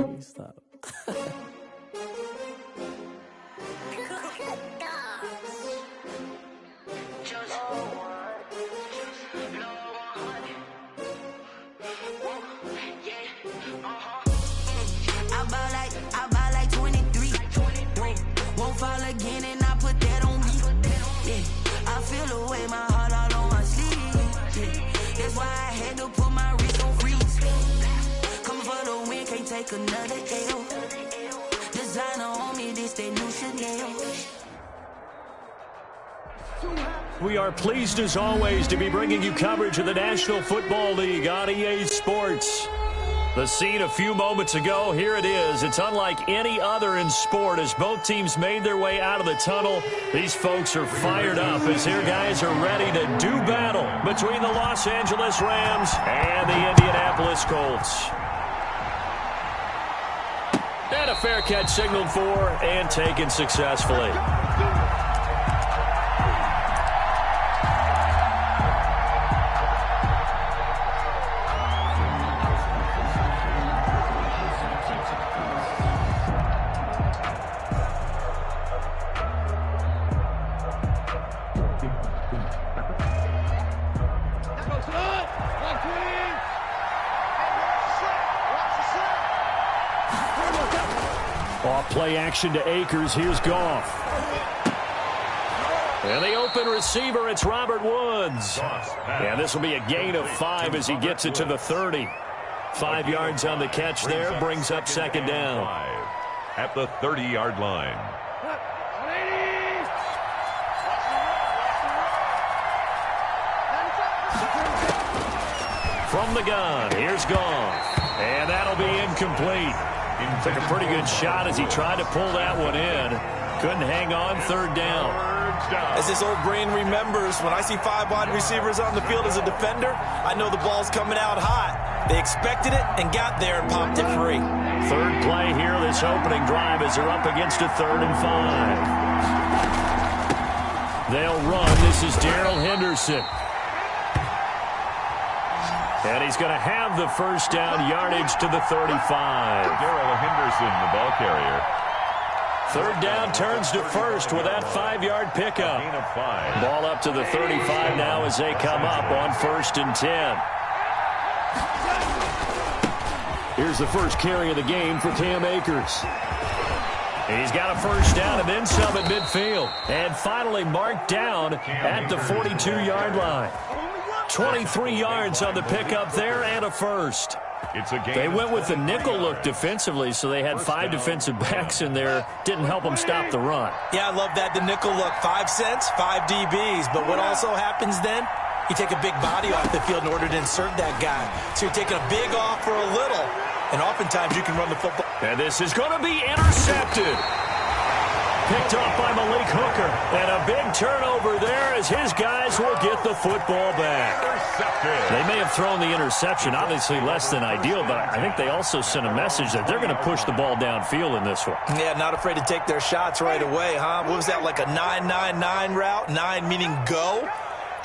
Please stop. I buy like 23. Won't fall again and I put that on me. Yeah, I feel away, my heart all on my sleeve. Yeah, that's why I had to put my wrist on freeze. Coming for the win, can't take another L. Designer on me, this that new Chanel. We are pleased as always to be bringing you coverage of the National Football League on EA Sports. The scene a few moments ago, here it is. It's unlike any other in sport as both teams made their way out of the tunnel. These folks are fired up as their guys are ready to do battle between the Los Angeles Rams and the Indianapolis Colts. And a fair catch signaled for and taken successfully. Play action to Akers. Here's Goff. And the open receiver, it's Robert Woods. And this will be a gain of 5 as he gets it to the 30. 5 yards on the catch there, brings up second down. At the 30-yard line. From the gun, here's Goff. And that'll be incomplete. Took a pretty good shot as he tried to pull that one in. Couldn't hang on, third down. As this old brain remembers, when I see 5 wide receivers on the field as a defender, I know the ball's coming out hot. They expected it and got there and popped it free. Third play here, this opening drive as they're up against a 3rd and 5. They'll run. This is Darrell Henderson. And he's going to have the first down, yardage to the 35. Darrell Henderson, the ball carrier. Third down, turns to first with that 5-yard pickup. Gain of 5. Ball up to the 35 now as they come up on 1st and 10. Here's the first carry of the game for Cam Akers. He's got a first down and then some at midfield. And finally marked down at the 42-yard line. 23 yards on the pickup there and a first. It's a game. They went with the nickel look defensively, so they had 5 defensive backs in there. Didn't help them stop the run. Yeah, I love that, the nickel look. 5 cents, 5 DBs. But what also happens then? You take a big body off the field in order to insert that guy. So you're taking a big off for a little, and oftentimes you can run the football. And this is going to be intercepted. Picked off by Malik Hooker. And a big turnover there as his guys will get the football back. They may have thrown the interception, obviously less than ideal, but I think they also sent a message that they're going to push the ball downfield in this one. Yeah, not afraid to take their shots right away, huh? What was that, like a 9-9-9 route? 9 meaning go?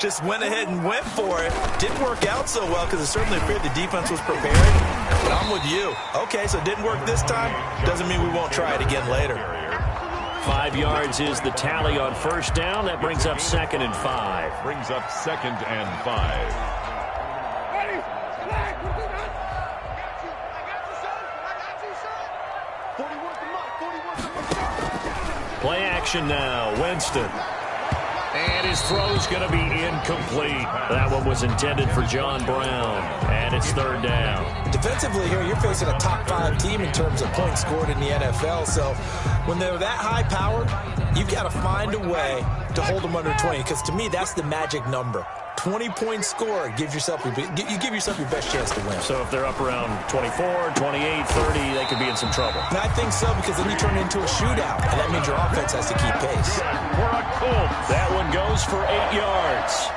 Just went ahead and went for it. Didn't work out so well because it certainly appeared the defense was prepared. But I'm with you. Okay, so it didn't work this time. Doesn't mean we won't try it again later. 5 yards is the tally on first down. That brings up 2nd and 5. Brings up 2nd and 5. Play action now. Winston. And his throw's going to be incomplete. That one was intended for John Brown. And it's 3rd down. Defensively here, you're facing a top 5 team in terms of points scored in the NFL. So when they're that high-powered, you've got to find a way to hold them under 20. Because to me, that's the magic number. 20-point score, you give yourself your best chance to win. So if they're up around 24, 28, 30, they could be in some trouble. And I think so, because then you turn it into a shootout, and that means your offense has to keep pace. That one goes for 8 yards.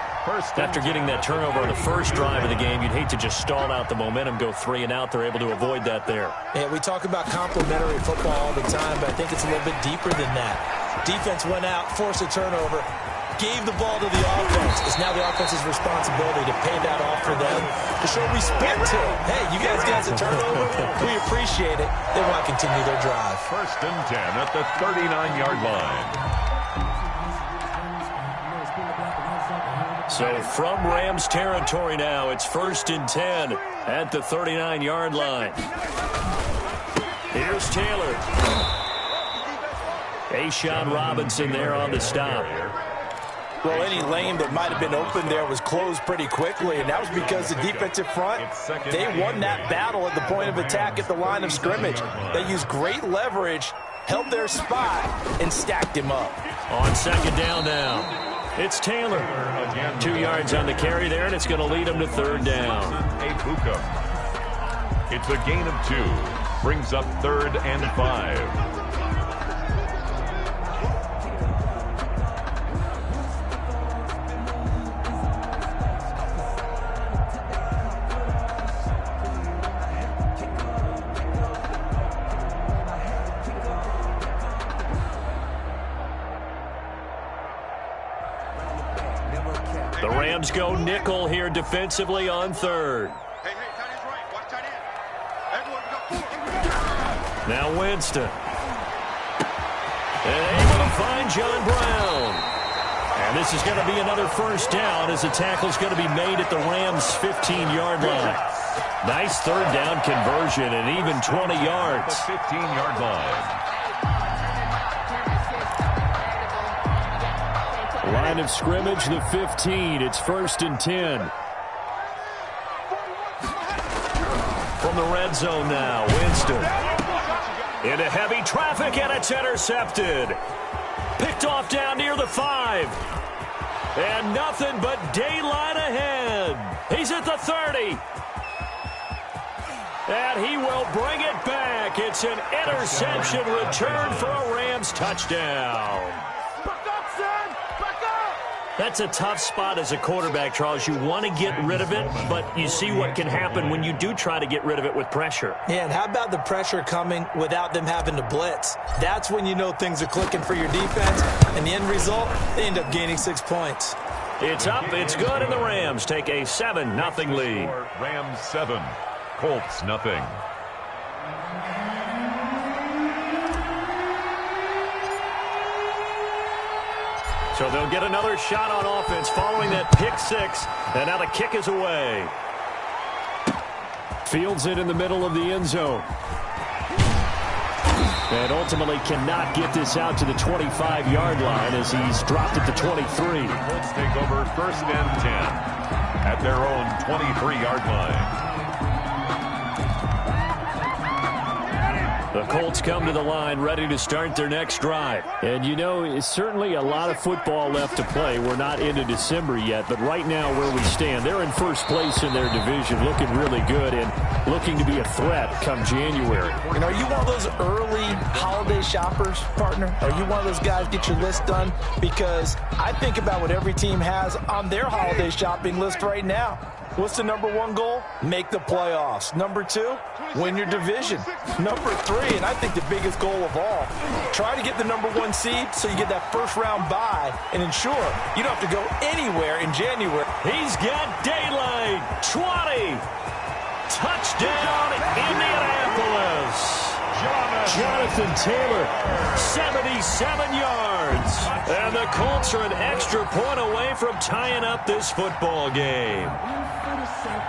After getting that turnover on the first drive of the game, you'd hate to just stall out the momentum, go 3 and out. They're able to avoid that there. Yeah, we talk about complementary football all the time, but I think it's a little bit deeper than that. Defense went out, forced a turnover. gave the ball to the offense. It's now the offense's responsibility to pay that off for them, to show respect to them. Hey, you guys got a turnover. We appreciate it. They want to continue their drive. 1st and 10 at the 39-yard line. So from Rams territory now, it's 1st and 10 at the 39-yard line. Here's Taylor. A'Shawn Robinson there on the stop. Well, any lane that might have been open there was closed pretty quickly, and that was because the defensive front, they won that battle at the point of attack at the line of scrimmage. They used great leverage, held their spot, and stacked him up. On 2nd down now, it's Taylor. 2 yards on the carry there, and it's going to lead him to 3rd down. It's a gain of 2. Brings up 3rd and 5. The Rams go nickel here defensively on 3rd. Now Winston. And able to find John Brown. And this is going to be another 1st down as the tackle's going to be made at the Rams' 15-yard line. Nice 3rd down conversion and even 20 yards. The 15-yard line. Line of scrimmage, the 15. It's 1st and 10. From the red zone now, Winston. Into heavy traffic, and it's intercepted. Picked off down near the 5. And nothing but daylight ahead. He's at the 30. And he will bring it back. It's an interception return for a Rams touchdown. That's a tough spot as a quarterback, Charles. You want to get rid of it, but you see what can happen when you do try to get rid of it with pressure. Yeah, and how about the pressure coming without them having to blitz? That's when you know things are clicking for your defense, and the end result, they end up gaining 6 points. It's up, it's good, and the Rams take a 7-0 lead. Rams 7, Colts nothing. So they'll get another shot on offense following that pick 6, and now the kick is away. Fields it in the middle of the end zone. And ultimately cannot get this out to the 25-yard line as he's dropped it to 23. Colts take over 1st and 10 at their own 23-yard line. The Colts come to the line ready to start their next drive. And, you know, it's certainly a lot of football left to play. We're not into December yet, but right now where we stand, they're in 1st place in their division, looking really good and looking to be a threat come January. And are you one of those early holiday shoppers, partner? Are you one of those guys get your list done? Because I think about what every team has on their holiday shopping list right now. What's the number 1 goal? Make the playoffs. Number 2, win your division. Number 3, and I think the biggest goal of all, try to get the number 1 seed so you get that 1st round bye and ensure you don't have to go anywhere in January. He's got daylight. 20. Touchdown, Indianapolis. Jonathan Taylor, 77 yards. And the Colts are an extra point away from tying up this football game.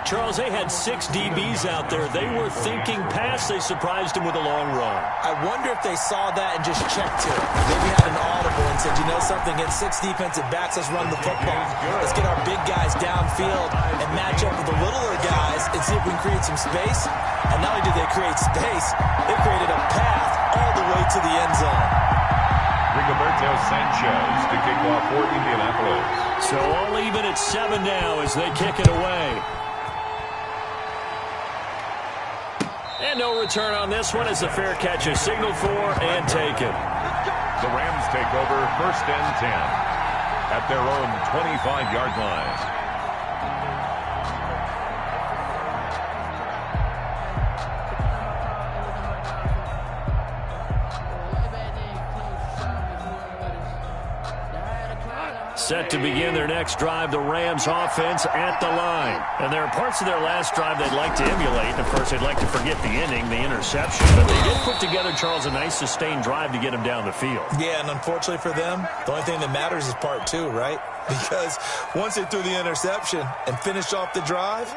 Charles, they had 6 DBs out there. They were thinking pass. They surprised him with a long run. I wonder if they saw that and just checked it. Maybe had an audible and said, you know something, against 6 defensive backs, let's run the football. Let's get our big guys downfield and match up with the littler guys and see if we can create some space. And not only did they create space, they created a path all the way to the end zone. Rigoberto Sanchez to kick off for Indianapolis. So all even at 7 now as they kick it away. And no return on this one as the fair catch is signaled for and taken. The Rams take over 1st and 10 at their own 25-yard line. set to begin their next drive. The Rams offense at the line. And there are parts of their last drive they'd like to emulate. Of course, they'd like to forget the ending, the interception. But they did put together, Charles, a nice sustained drive to get them down the field. Yeah, and unfortunately for them, the only thing that matters is part two, right? Because once they threw the interception and finished off the drive,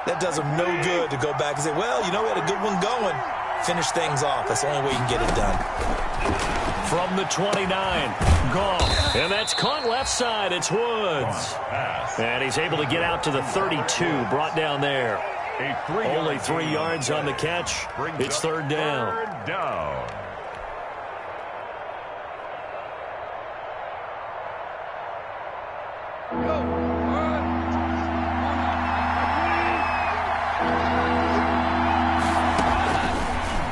that does them no good to go back and say, well, you know, we had a good one going. Finish things off. That's the only way you can get it done. From the 29, Goff. And that's caught left side. It's Woods. And he's able to get out to the 32, brought down there. Only 3 yards on the catch. It's third down.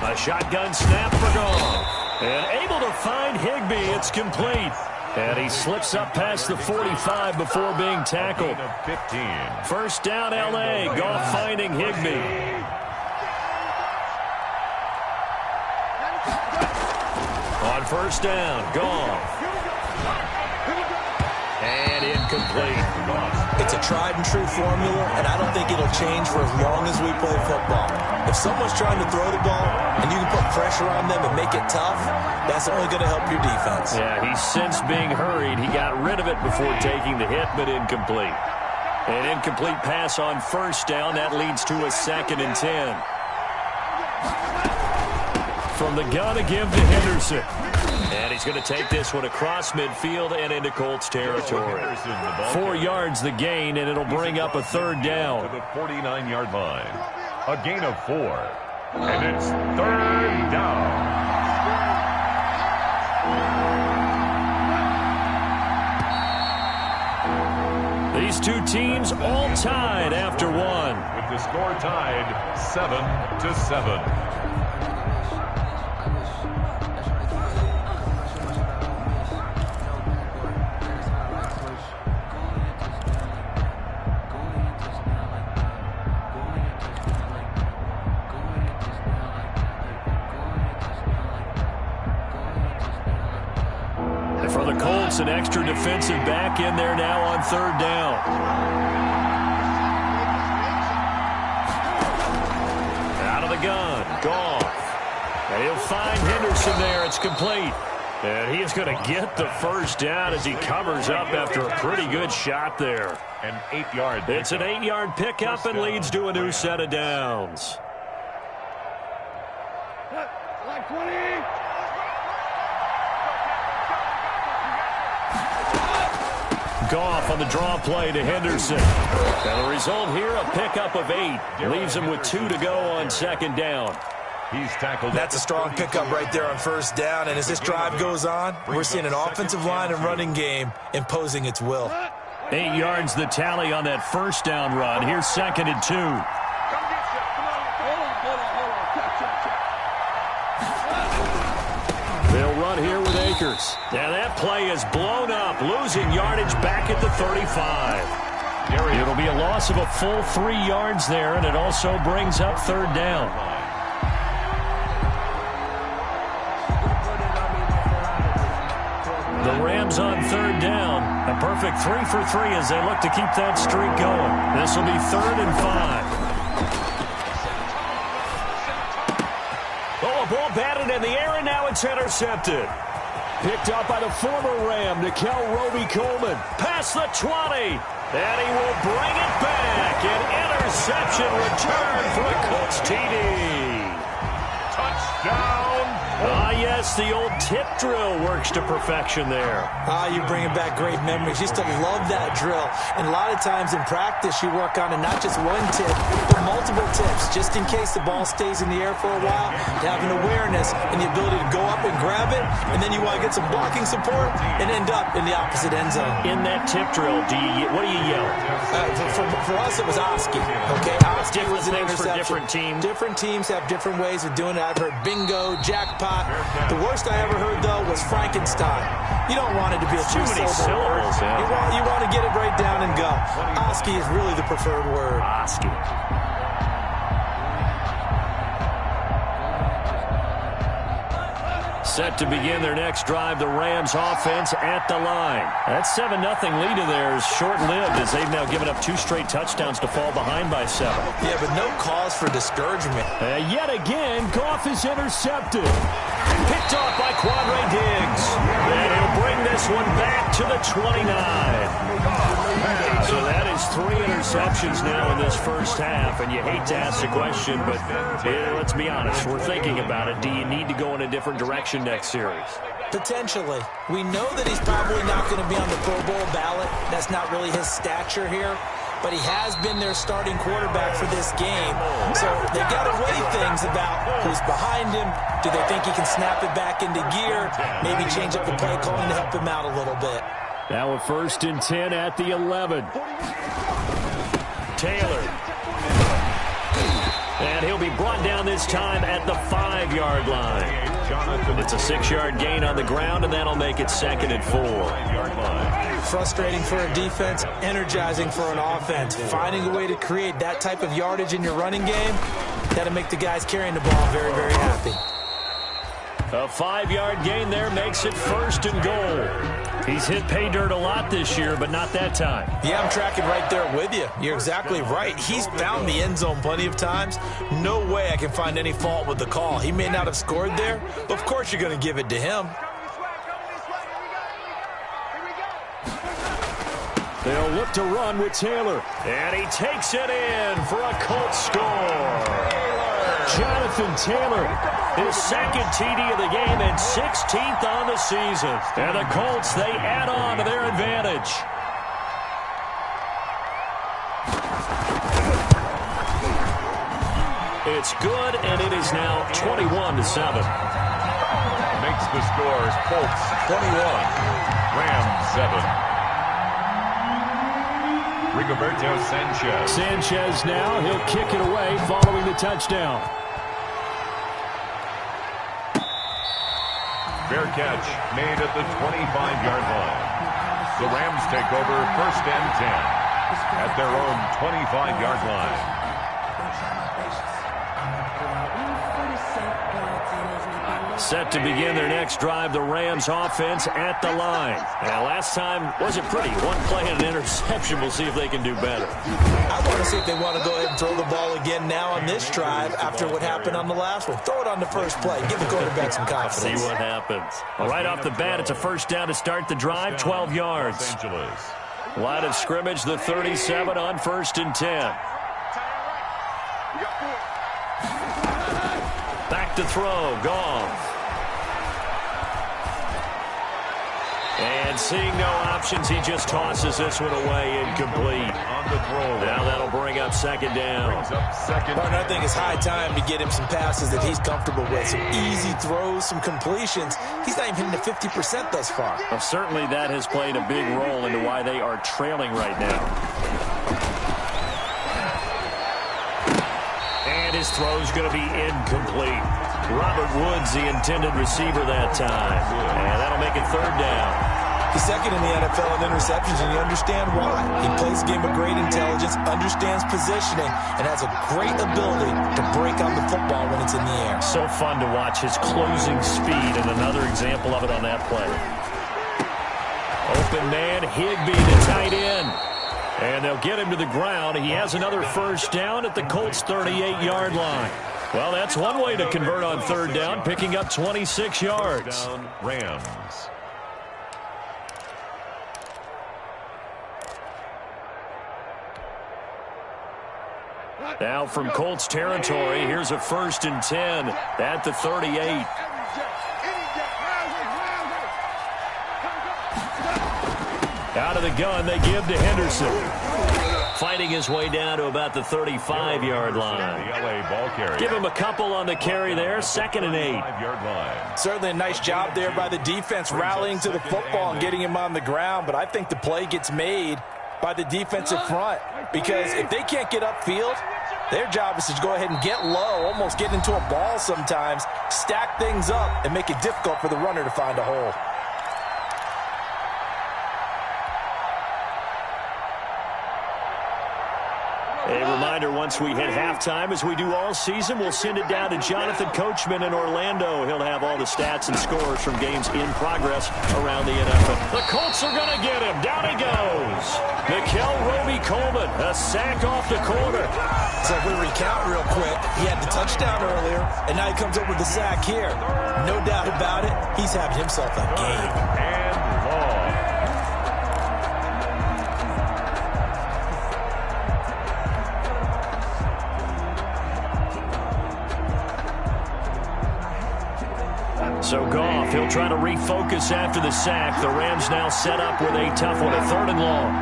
A shotgun snap for Goff. And able to find Higbee. It's complete. And he slips up past the 45 before being tackled. First down, L.A. Goff finding Higbee. On first down, Goff. And incomplete. It's a tried-and-true formula, and I don't think it'll change for as long as we play football. If someone's trying to throw the ball and you can put pressure on them and make it tough, that's only going to help your defense. Yeah, he's since being hurried. He got rid of it before taking the hit, but incomplete. An incomplete pass on first down. That leads to a 2nd and 10. From the gun to give to Henderson. And he's going to take this one across midfield and into Colts territory. 4 yards the gain, and it'll bring up a third down. To the 49-yard line. A gain of 4. And it's third down. These two teams all tied after one. With the score tied 7-7. For the Colts, an extra defensive back in there now on third down. Out of the gun, Goff. And he'll find Henderson there. It's complete. And he is going to get the first down as he covers up after a pretty good shot there. An 8-yard pickup. It's an 8-yard pickup and leads to a new set of downs. Like 20. Goff on the draw play to Henderson. And the result here, a pickup of 8. Leaves him with 2 to go on second down. He's tackled. That's a strong pickup right there on first down. And as this drive goes on, we're seeing an offensive line and running game imposing its will. 8 yards the tally on that first down run. Here's 2nd and 2. They'll run here with Akers. Now that play is blown up, losing yardage back at the 35. It'll be a loss of a full 3 yards there, and it also brings up third down. The Rams on third down. A perfect 3 for 3 as they look to keep that streak going. This will be 3rd and 5. Oh, a ball batted in the air, and now it's intercepted. Picked up by the former Ram, Nikel Roby-Coleman. Past the 20. And he will bring it back. An interception return for a Colts TD. Touchdown. Yes, the old tip drill works to perfection there. You're bringing back great memories. Used to love that drill. And a lot of times in practice, you work on it, not just one tip, but multiple tips, just in case the ball stays in the air for a while. You have an awareness and the ability to go up and grab it, and then you want to get some blocking support and end up in the opposite end zone. In that tip drill, what do you yell? For us, it was Oski. Okay, Oski was an interception. For different teams. Different teams have different ways of doing it. I've heard bingo, jackpot. The worst I ever heard, though, was Frankenstein. You don't want it to be a two-syllable word. Yeah. You want to get it right down and go. Oski is really the preferred word. Oski. Set to begin their next drive, the Rams offense at the line. That 7-0 lead of theirs short-lived as they've now given up 2 straight touchdowns to fall behind by 7. Yeah, but no cause for discouragement. Yet again, Goff is intercepted. Picked off by Quandre Diggs. And he'll bring this one back to the 29. So that is 3 interceptions now in this first half. And you hate to ask the question, but let's be honest. We're thinking about it. Do you need to go in a different direction next series? Potentially. We know that he's probably not going to be on the Pro Bowl ballot. That's not really his stature here. But he has been their starting quarterback for this game. So they've got to weigh things about who's behind him. Do they think he can snap it back into gear? Maybe change up the play calling to help him out a little bit. Now a 1st and 10 at the 11. Taylor. And he'll be brought down this time at the 5-yard line. It's a 6-yard gain on the ground, and that'll make it 2nd and 4. Frustrating for a defense, energizing for an offense. Finding a way to create that type of yardage in your running game, that'll make the guys carrying the ball very, very happy. A 5-yard gain there makes it 1st and goal. He's hit pay dirt a lot this year, but not that time. Yeah, I'm tracking right there with you. You're exactly right. He's found the end zone plenty of times. No way I can find any fault with the call. He may not have scored there, but of course you're going to give it to him. They'll look to run with Taylor. And he takes it in for a Colts score. Jonathan Taylor, his 2nd TD of the game and 16th on the season. And the Colts, they add on to their advantage. It's good, and it is now 21-7. Makes the scores Colts 21, Rams 7. Rigoberto Sanchez. Sanchez now, he'll kick it away following the touchdown. Fair catch made at the 25-yard line. The Rams take over 1st and 10 at their own 25-yard line. Set to begin their next drive, the Rams offense at the line. Now, last time wasn't pretty. 1 play and an interception. We'll see if they can do better. I want to see if they want to go ahead and throw the ball again now on this drive after what happened on the last one. Throw it on the first play. Give the quarterback some confidence. See what happens. Right off the bat, it's a 1st down to start the drive, 12 yards. Line of scrimmage, the 37 on 1st and 10. Back to throw, Goff. And seeing no options, he just tosses this one away, incomplete. On the throw. Now that'll bring up 2nd down. Martin, I think it's high time to get him some passes that he's comfortable with. Some easy throws, some completions. He's not even hitting the 50% thus far. Well, certainly that has played a big role into why they are trailing right now. And his throw's going to be incomplete. Robert Woods, the intended receiver that time. And that'll make it 3rd down. He's 2nd in the NFL in interceptions, and you understand why. He plays a game of great intelligence, understands positioning, and has a great ability to break on the football when it's in the air. So fun to watch his closing speed, and another example of it on that play. Open man, Higbee, the tight end. And they'll get him to the ground. He has another 1st down at the Colts' 38-yard line. Well, that's one way to convert on 3rd down, picking up 26 yards. Rams. Now from Colts territory, here's a 1st and 10 at the 38. Out of the gun, they give to Henderson. Fighting his way down to about the 35-yard line. The LA ball carrier. Give him a couple on the carry there, 2nd and 8. 5-yard line. Certainly a nice job there by the defense rallying to the football and getting him on the ground, but I think the play gets made by the defensive front because if they can't get upfield, their job is to go ahead and get low, almost get into a ball sometimes, stack things up, and make it difficult for the runner to find a hole. A reminder, once we hit halftime, as we do all season, we'll send it down to Jonathan Coachman in Orlando. He'll have all the stats and scores from games in progress around the NFL. The Colts are going to get him. Down he goes. Mikel Roby-Coleman, a sack off the corner. So if we recount real quick, he had the touchdown earlier, and now he comes up with the sack here. No doubt about it, he's having himself a game. And long. So Goff, he'll try to refocus after the sack. The Rams now set up with a tough one, a 3rd and long.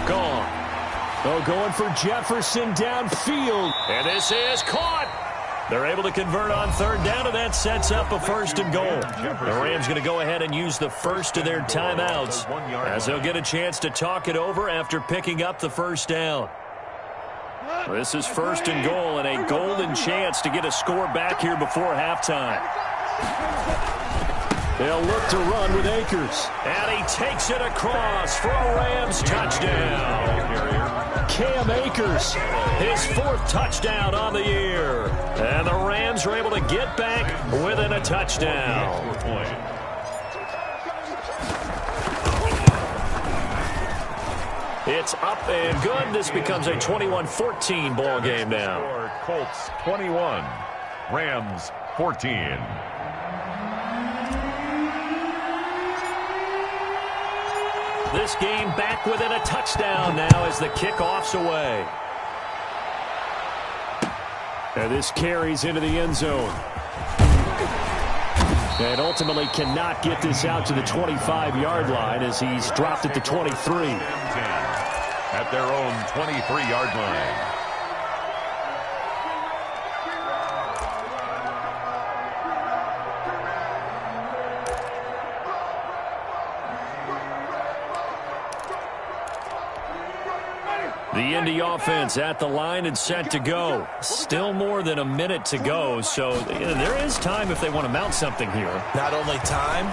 Goff. Oh, going for Jefferson downfield. And this is caught. They're able to convert on 3rd down, and that sets up a 1st and goal. The Rams going to go ahead and use the first of their timeouts as they'll get a chance to talk it over after picking up the 1st down. This is 1st and goal and a golden chance to get a score back here before halftime. They'll look to run with Akers. And he takes it across for a Rams touchdown. Cam Akers, his 4th touchdown on the year. And the Rams are able to get back within a touchdown. It's up and good. This becomes a 21-14 ball game now. Colts 21, Rams 14. This game back within a touchdown now as the kickoff's away. And this carries into the end zone. And ultimately cannot get this out to the 25-yard line as he's dropped at the 23. At their own 23-yard line. The Indy offense at the line and set to go. Still more than a minute to go, so there is time if they want to mount something here. Not only time,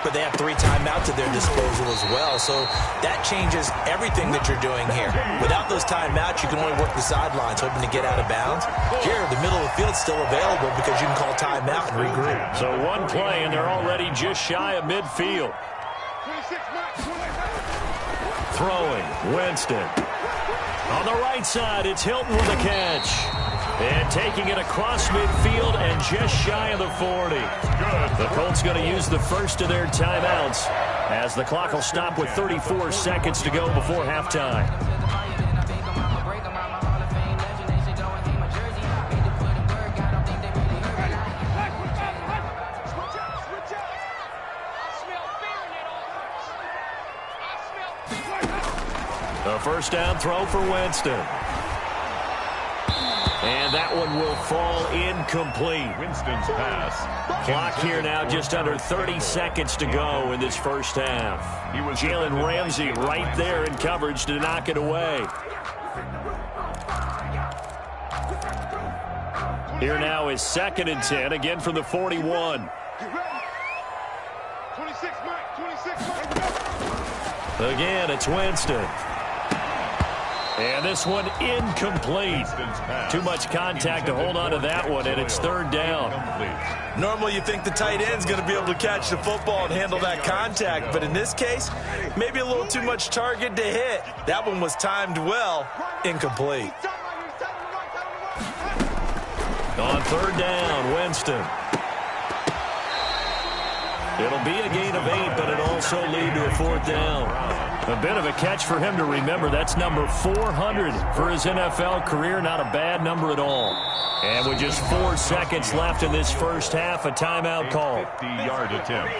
but they have 3 timeouts at their disposal as well, so that changes everything that you're doing here. Without those timeouts, you can only work the sidelines, hoping to get out of bounds. Here, the middle of the field's still available because you can call timeout and regroup. So one play, and they're already just shy of midfield. Throwing, Winston. On the right side, it's Hilton with the catch. And taking it across midfield and just shy of the 40. The Colts going to use the first of their timeouts as the clock will stop with 34 seconds to go before halftime. A 1st down throw for Winston. And that one will fall incomplete. Winston's pass. Clock here now just under 30 seconds to go in this 1st half. Jalen Ramsey right there in coverage to knock it away. Here now is 2nd and 10, again from the 41. 26, Mike. 26, Mike. Again, it's Winston. And this one incomplete. Too much contact to hold on to that one, and it's 3rd down. Normally you think the tight end's going to be able to catch the football and handle that contact, but in this case, maybe a little too much target to hit. That one was timed well, incomplete. On 3rd down, Winston. It'll be a gain of 8, but it'll also lead to a 4th down. A bit of a catch for him to remember. That's number 400 for his NFL career. Not a bad number at all. And with just 4 seconds left in this 1st half, a timeout call. 50-yard attempt.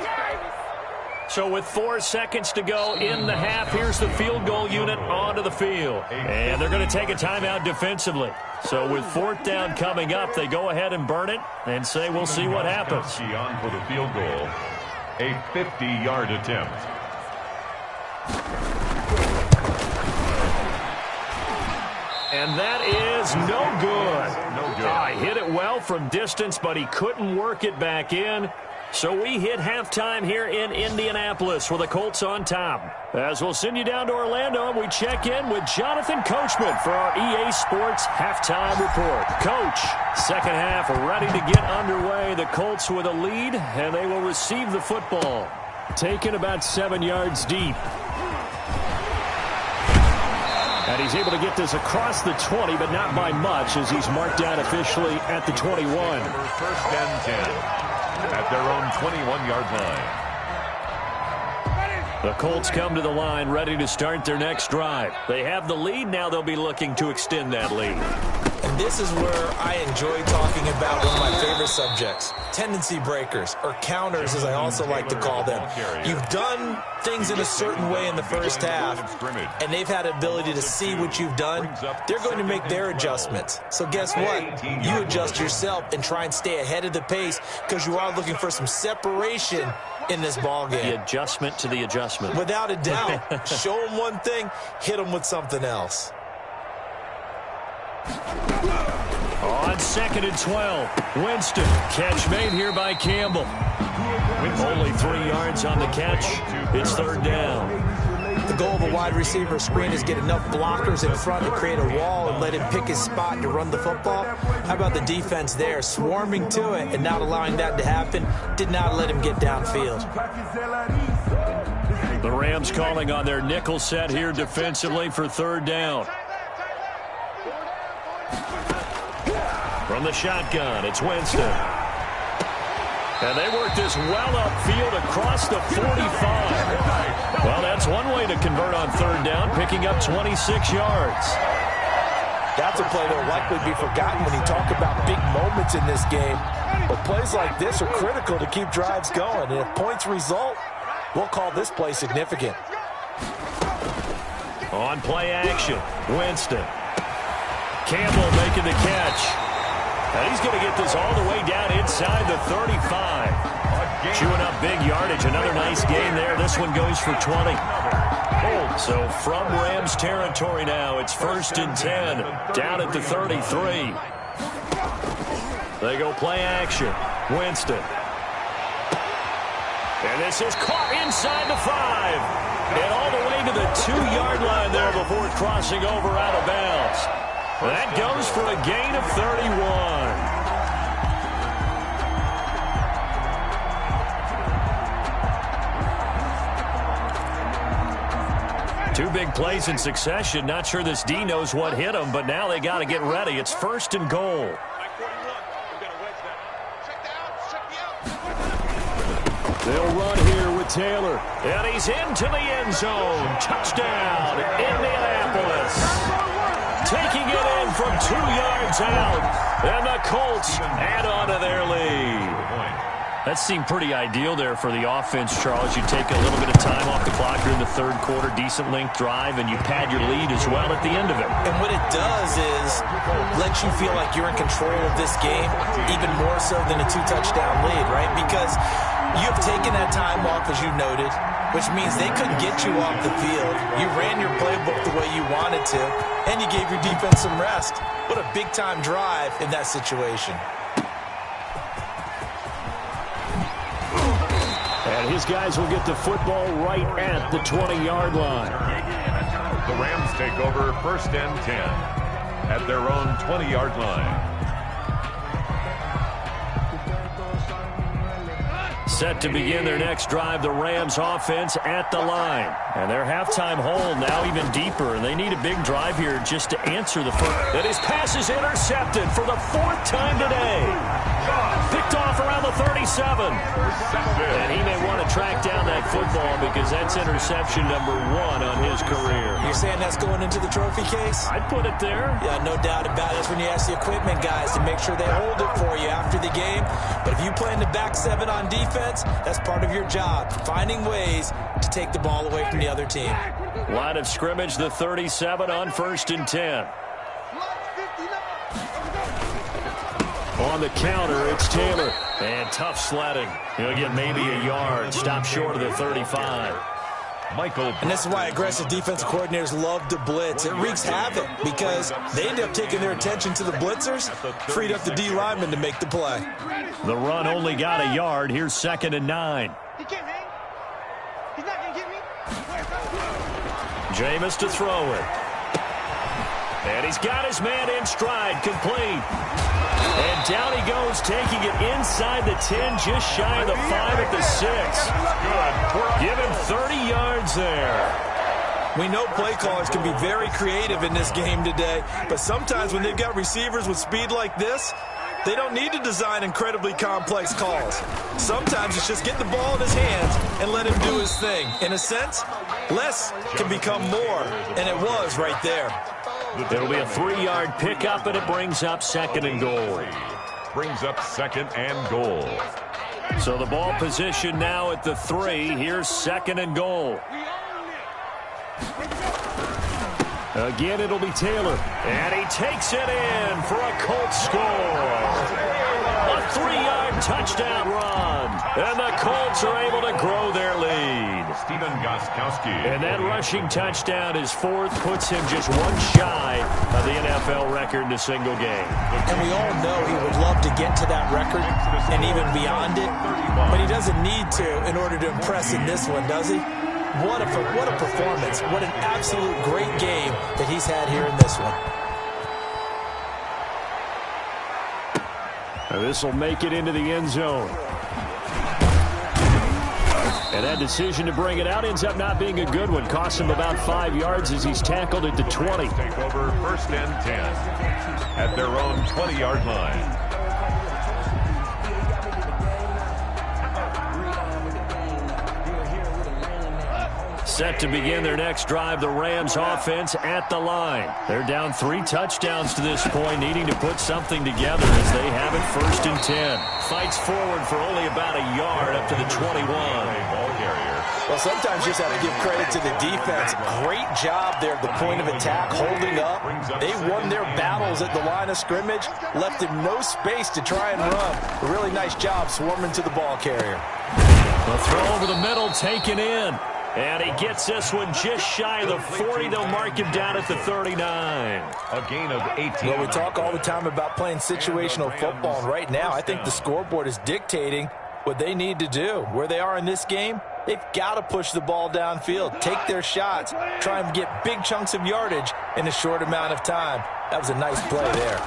So with 4 seconds to go in the half, here's the field goal unit onto the field. And they're going to take a timeout defensively. So with 4th down coming up, they go ahead and burn it and say we'll see what happens. On for the field goal. A 50-yard attempt. And that is no good. Hit it well from distance, but he couldn't work it back in. So we hit halftime here in Indianapolis with the Colts on top. As we'll send you down to Orlando, we check in with Jonathan Coachman for our EA Sports Halftime Report. Coach, second half ready to get underway. The Colts with a lead, and they will receive the football. Taken about 7 yards deep. And he's able to get this across the 20, but not by much, as he's marked down officially at the 21. First and 10. At their own 21-yard line. The Colts come to the line ready to start their next drive. They have the lead. Now they'll be looking to extend that lead. And this is where I enjoy talking about one of my favorite subjects, tendency breakers, or counters as I also like to call them. You've done things in a certain way in the first half, and they've had the ability to see what you've done. They're going to make their adjustments. So guess what? You adjust yourself and try and stay ahead of the pace because you are looking for some separation in this ball game. The adjustment to the adjustment. Without a doubt. Show them one thing, hit them with something else. On 2nd and 12, Winston. Catch made here by Campbell. Only 3 yards on the catch. It's third down. The goal of a wide receiver screen is get enough blockers in front to create a wall and let him pick his spot to run the football. How about the defense there, swarming to it and not allowing that to happen? Did not let him get downfield. The Rams calling on their nickel set here defensively for third down. From the shotgun, it's Winston. And they work this well upfield across the 45. Well, that's one way to convert on third down, picking up 26 yards. That's a play that will likely be forgotten when you talk about big moments in this game. But plays like this are critical to keep drives going. And if points result, we'll call this play significant. On play action, Winston. Campbell making the catch. And he's going to get this all the way down inside the 35. Chewing up big yardage. Another nice gain there. This one goes for 20. So from Rams territory now, it's 1st and 10. Down at the 33. They go play action. Winston. And this is caught inside the 5. And all the way to the 2-yard line there before crossing over out of bounds. That goes for a gain of 31. Two big plays in succession. Not sure this D knows what hit him, but now they got to get ready. It's 1st and goal. They'll run here with Taylor. And he's into the end zone. Touchdown, Indianapolis. Taking it in from 2 yards out. And the Colts add on to their lead. That seemed pretty ideal there for the offense, Charles. You take a little bit of time off the clock during the third quarter, decent length drive, and you pad your lead as well at the end of it. And what it does is let you feel like you're in control of this game, even more so than a 2-touchdown lead, right? Because you've taken that time off, as you noted, which means they couldn't get you off the field. You ran your playbook the way you wanted to, and you gave your defense some rest. What a big-time drive in that situation. And his guys will get the football right at the 20-yard line. The Rams take over 1st and 10 at their own 20-yard line. Set to begin their next drive, the Rams offense at the line. And their halftime hole now even deeper, and they need a big drive here just to answer the first. And his pass is intercepted for the 4th time today. Picked off around the 37. And he may want to track down that football because that's interception number 1 on his career. You're saying that's going into the trophy case? I'd put it there. Yeah, no doubt about it. That's when you ask the equipment guys to make sure they hold it for you after the game. But if you play in the back 7 on defense, that's part of your job, finding ways to take the ball away from the other team. Line of scrimmage, the 37 on 1st and 10. On the counter, it's Taylor. And tough sledding. He'll get maybe a yard. Stop short of the 35. And this is why aggressive defensive coordinators love to blitz. It wreaks havoc because they end up taking their attention to the blitzers, freed up the D lineman to make the play. The run only got a yard. Here's 2nd and 9. He can't hang. He's not going to get me. Jameis to throw it. And he's got his man in stride, complete. And down he goes, taking it inside the 10, just shy of the 5 at the 6. Good. Give him 30 yards there. We know play callers can be very creative in this game today, but sometimes when they've got receivers with speed like this, they don't need to design incredibly complex calls. Sometimes it's just get the ball in his hands and let him do his thing. In a sense, less can become more, and it was right there. It'll be a 3-yard pickup, and it brings up 2nd and goal. Brings up 2nd and goal. So the ball position now at the 3. Here's 2nd and goal. Again, it'll be Taylor. And he takes it in for a Colts score. A 3-yard touchdown run. And the Colts are able to grow their lead. Stephen Gostkowski. And that rushing touchdown is 4th, puts him just one shy of the NFL record in a single game. And we all know he would love to get to that record and even beyond it, but he doesn't need to in order to impress in this one, does he? What a performance. What an absolute great game that he's had here in this one. This will make it into the end zone. And that decision to bring it out ends up not being a good one. Costs him about 5 yards as he's tackled at the 20. Take over 1st and 10 at their own 20-yard line. Set to begin their next drive, the Rams offense at the line. They're down 3 touchdowns to this point, needing to put something together as they have it 1st and 10. Fights forward for only about a yard up to the 21. Well, sometimes you just have to give credit to the defense. Great job there at the point of attack, holding up. They won their battles at the line of scrimmage, left him no space to try and run. A really nice job swarming to the ball carrier. The throw over the middle taken in. And he gets this one just shy of the 40. They'll mark him down at the 39. A gain of 18. Well, we talk all the time about playing situational football, and right now I think the scoreboard is dictating what they need to do. Where they are in this game, they've got to push the ball downfield, take their shots, try and get big chunks of yardage in a short amount of time. That was a nice play there.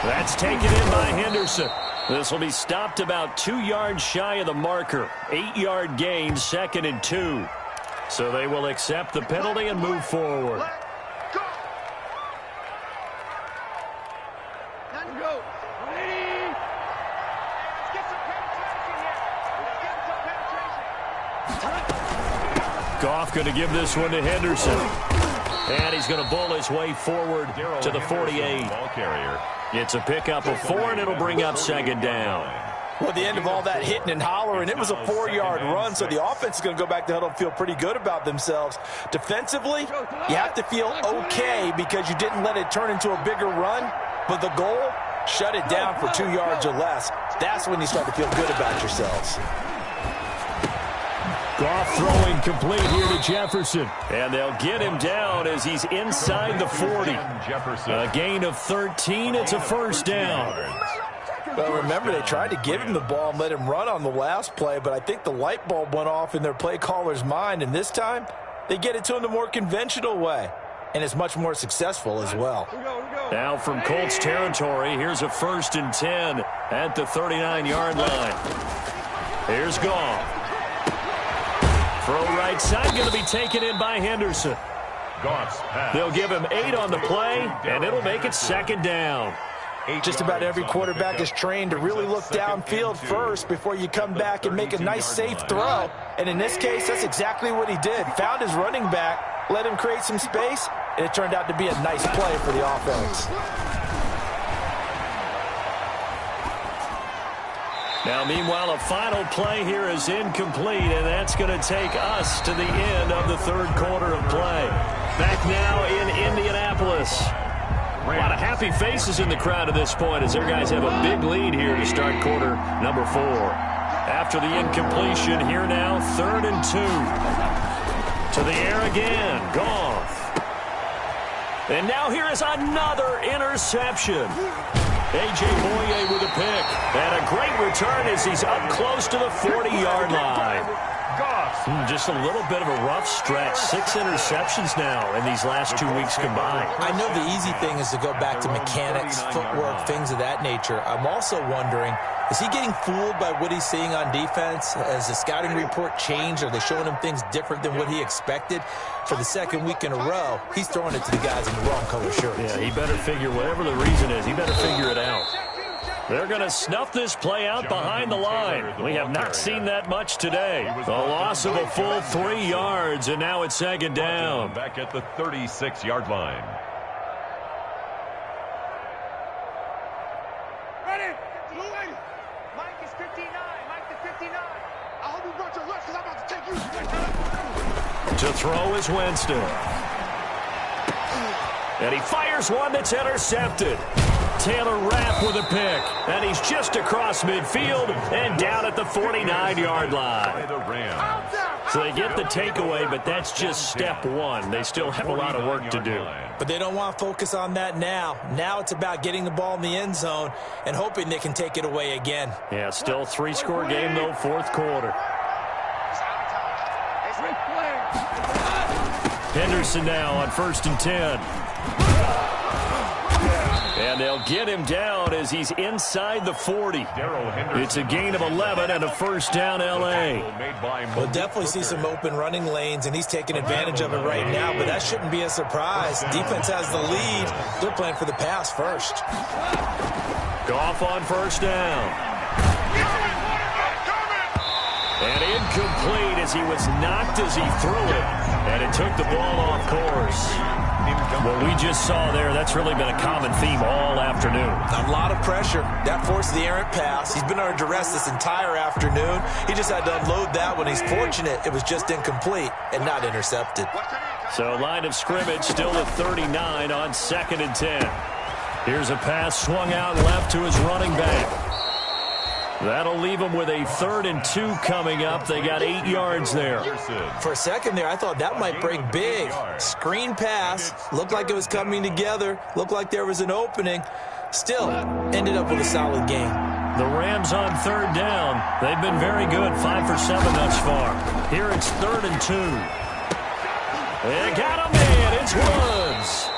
That's taken in by Henderson. This will be stopped about 2 yards shy of the marker. 8-yard gain, 2nd and 2. So they will accept the penalty and move forward. Goff going to give this one to Henderson. And he's going to bull his way forward to the 48. Ball carrier. It's a pickup of 4, and it'll bring up 2nd down. Well, at the end of all that hitting and hollering, it was a 4-yard run, so the offense is going to go back to huddle and feel pretty good about themselves. Defensively, you have to feel okay because you didn't let it turn into a bigger run, but the goal, shut it down for 2 yards or less. That's when you start to feel good about yourselves. Goff throwing complete here to Jefferson. And they'll get him down as he's inside the 40. A gain of 13. It's a 1st down. Well, remember, they tried to give him the ball and let him run on the last play, but I think the light bulb went off in their play caller's mind, and this time they get it to him the more conventional way, and it's much more successful as well. Now from Colts territory, here's a 1st and 10 at the 39-yard line. Here's Goff. Throw right side, going to be taken in by Henderson. They'll give him 8 on the play, and it'll make it 2nd down. Just about every quarterback is trained to really look downfield first before you come back and make a nice, safe throw. And in this case, that's exactly what he did. Found his running back, let him create some space, and it turned out to be a nice play for the offense. Now, meanwhile, a final play here is incomplete, and that's going to take us to the end of the 3rd quarter of play. Back now in Indianapolis. A lot of happy faces in the crowd at this point as their guys have a big lead here to start quarter number 4. After the incompletion, here now, 3rd and 2. To the air again, Goff. And now here is another interception. A.J. Boye with a pick. And a great return as he's up close to the 40-yard line. Just a little bit of a rough stretch. 6 interceptions now in these last 2 weeks combined. I know the easy thing is to go back to mechanics, footwork, things of that nature. I'm also wondering, is he getting fooled by what he's seeing on defense? Has the scouting report changed? Are they showing him things different than what he expected? For the second week in a row, he's throwing it to the guys in the wrong color shirts. Yeah, he better figure, whatever the reason is, he better figure it out. They're going to snuff this play out behind the line. We have not seen that much today. The loss of a full 3 yards, and now it's 2nd down. Back at the 36-yard line. Ready? Mike is 59. Mike is 59. I hope you brought your lunch because I'm about to take you. To throw is Winston. And he fires one that's intercepted. Taylor Rapp with a pick. And he's just across midfield and down at the 49-yard line. So they get the takeaway, but that's just step one. They still have a lot of work to do. But they don't want to focus on that now. Now it's about getting the ball in the end zone and hoping they can take it away again. Yeah, still 3-score game, though, 4th quarter. Henderson now on 1st and 10. And they'll get him down as he's inside the 40. It's a gain of 11 and a 1st down, L.A. We'll definitely see some open running lanes, and he's taking advantage of it right now, but that shouldn't be a surprise. Defense has the lead. They're playing for the pass first. Goff on 1st down. And incomplete as he was knocked as he threw it. And it took the ball off course. What we just saw there, that's really been a common theme all afternoon. A lot of pressure. That forced the errant pass. He's been under duress this entire afternoon. He just had to unload that when he's fortunate it was just incomplete and not intercepted. So line of scrimmage still at 39 on 2nd and 10. Here's a pass swung out left to his running back. That'll leave them with a 3rd and 2 coming up. They got 8 yards there. For a second there, I thought that might break big. Screen pass. Looked like it was coming together. Looked like there was an opening. Still, ended up with a solid game. The Rams on 3rd down. They've been very good. 5 for 7 thus far. Here it's 3rd and 2. They got him in. It's Woods.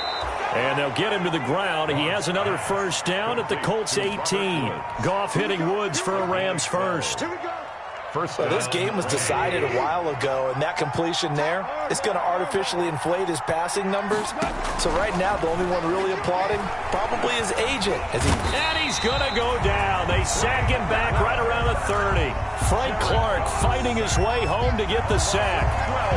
And they'll get him to the ground. He has another 1st down at the Colts 18. Goff hitting Woods for a Rams first. Well, this game was decided a while ago, and that completion there, it's going to artificially inflate his passing numbers. So right now, the only one really applauding probably his agent. And he's going to go down. They sack him back right around the 30. Frank Clark fighting his way home to get the sack.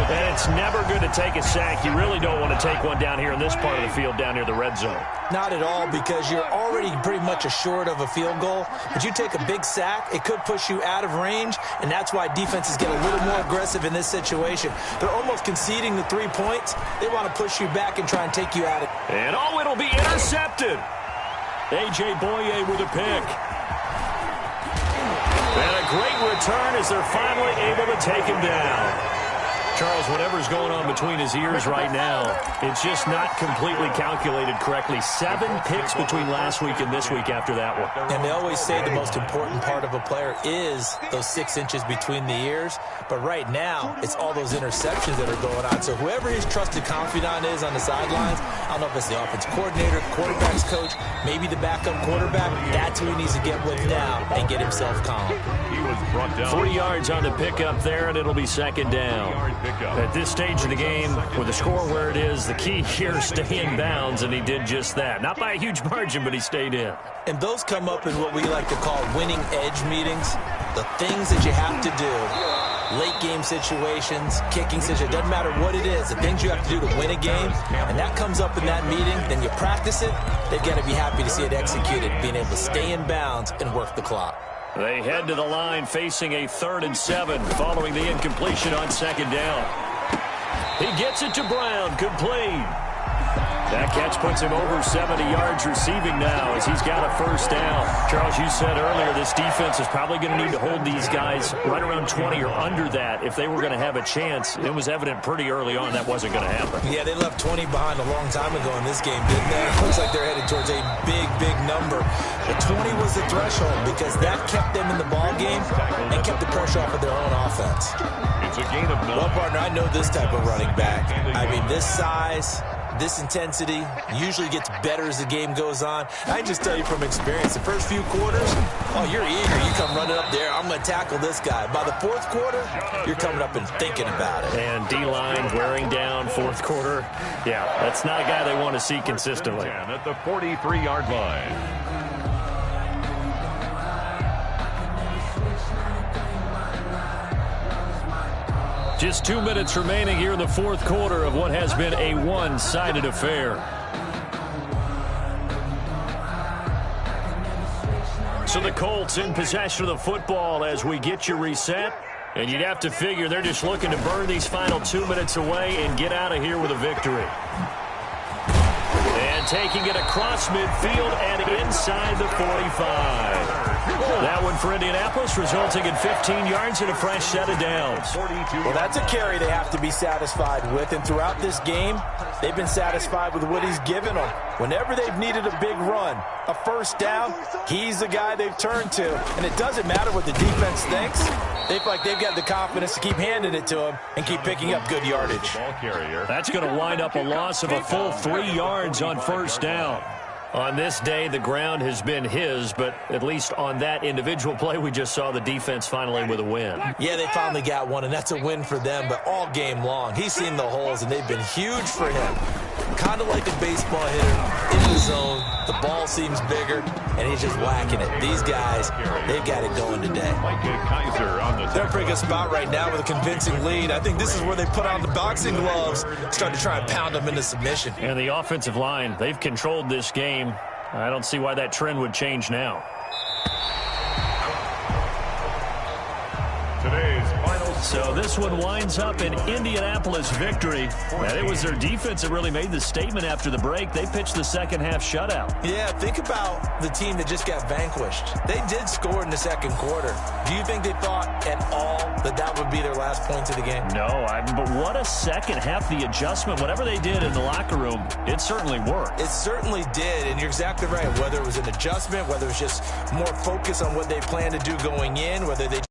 And it's never good to take a sack. You really don't want to take one down here in this part of the field, down near the red zone. Not at all, because you're already pretty much assured of a field goal. But you take a big sack, it could push you out of range, and that's why defenses get a little more aggressive in this situation. They're almost conceding the 3 points. They want to push you back and try and take you out of it. And it'll be intercepted. A.J. Boye with a pick. And a great return as they're finally able to take him down. Charles, whatever's going on between his ears right now, it's just not completely calculated correctly. 7 picks between last week and this week after that one. And they always say the most important part of a player is those 6 inches between the ears. But right now, it's all those interceptions that are going on. So whoever his trusted confidant is on the sidelines, I don't know if it's the offense coordinator, quarterback's coach, maybe the backup quarterback, that's who he needs to get with now and get himself calm. He was brought down. 3 yards on the pickup there, and it'll be 2nd down. At this stage of the game, with the score where it is, the key here is stay in bounds, and he did just that. Not by a huge margin, but he stayed in. And those come up in what we like to call winning edge meetings. The things that you have to do. Late game situations, kicking situations, doesn't matter what it is. The things you have to do to win a game, and that comes up in that meeting, then you practice it. They've got to be happy to see it executed, being able to stay in bounds and work the clock. They head to the line facing a 3rd and 7 following the incompletion on 2nd down. He gets it to Brown, complete. That catch puts him over 70 yards receiving now as he's got a first down. Charles, you said earlier this defense is probably going to need to hold these guys right around 20 or under that if they were going to have a chance. It was evident pretty early on that wasn't going to happen. Yeah, they left 20 behind a long time ago in this game, didn't they? It looks like they're headed towards a big, big number. But 20 was the threshold because that kept them in the ball game and kept the pressure off of their own offense. It's a gain of 9. Well, partner, I know this type of running back. I mean, this size, this intensity usually gets better as the game goes on. I just tell you from experience, the first few quarters, oh, you're eager. You come running up there, I'm going to tackle this guy. By the fourth quarter, you're coming up and thinking about it. And D-line wearing down fourth quarter. Yeah, that's not a guy they want to see consistently. At the 43-yard line. Just 2 minutes remaining here in the fourth quarter of what has been a one-sided affair. So the Colts in possession of the football as we get you reset. And you'd have to figure they're just looking to burn these final 2 minutes away and get out of here with a victory. And taking it across midfield and inside the 45. That one for Indianapolis, resulting in 15 yards and a fresh set of downs. Well, that's a carry they have to be satisfied with. And throughout this game, they've been satisfied with what he's given them. Whenever they've needed a big run, a first down, he's the guy they've turned to. And it doesn't matter what the defense thinks. They feel like they've got the confidence to keep handing it to him and keep picking up good yardage. That's going to wind up a loss of a full 3 yards on first down. On this day, the ground has been his, but at least on that individual play, we just saw the defense finally with a win. Yeah, they finally got one, and that's a win for them, but all game long, he's seen the holes, and they've been huge for him. Kind of like a baseball hitter in the zone. The ball seems bigger, and he's just whacking it. These guys, they've got it going today. They're in a pretty good spot right now with a convincing lead. I think this is where they put on the boxing gloves, start to try and pound them into submission. And the offensive line, they've controlled this game. I don't see why that trend would change now. Today's final. So this one winds up in Indianapolis victory. And it was their defense that really made the statement after the break. They pitched the second half shutout. Yeah, think about the team that just got vanquished. They did score in the second quarter. Do you think they thought at all that that would be their last points of the game? No, but what a second half. The adjustment, whatever they did in the locker room, it certainly worked. It certainly did, and you're exactly right. Whether it was an adjustment, whether it was just more focus on what they planned to do going in, whether they